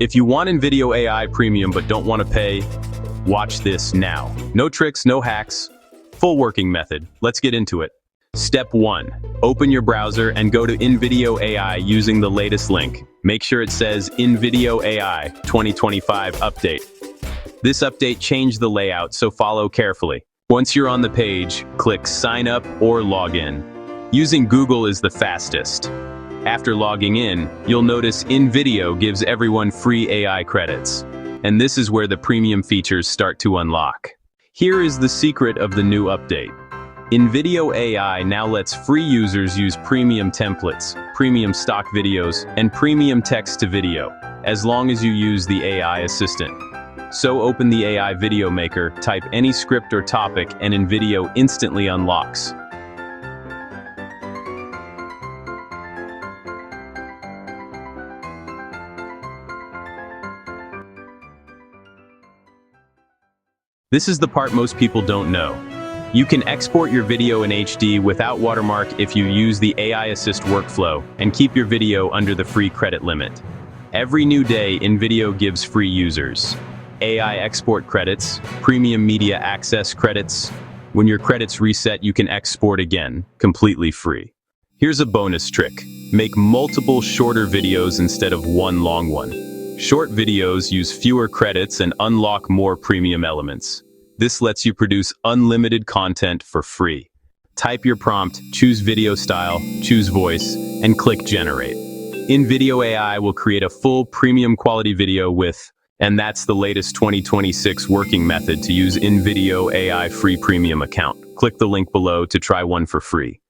If you want InVideo AI Premium but don't want to pay, watch this now. No tricks, no hacks, full working method. Let's get into it. Step 1. Open your browser and go to InVideo AI using the latest link. Make sure it says InVideo AI 2025 Update. This update changed the layout, so follow carefully. Once you're on the page, click Sign Up or Log In. Using Google is the fastest. After logging in, you'll notice InVideo gives everyone free AI credits. And this is where the premium features start to unlock. Here is the secret of the new update. InVideo AI now lets free users use premium templates, premium stock videos, and premium text-to-video, as long as you use the AI assistant. So open the AI video maker, type any script or topic, and InVideo instantly unlocks. This is the part most people don't know. You can export your video in HD without watermark if you use the AI Assist workflow and keep your video under the free credit limit. Every new day, InVideo gives free users AI export credits, premium media access credits. When your credits reset, you can export again, completely free. Here's a bonus trick. Make multiple shorter videos instead of one long one. Short videos use fewer credits and unlock more premium elements. This lets you produce unlimited content for free. Type your prompt, choose video style, choose voice, and click Generate. InVideo AI will create a full premium quality video and that's the latest 2026 working method to use InVideo AI free premium account. Click the link below to try one for free.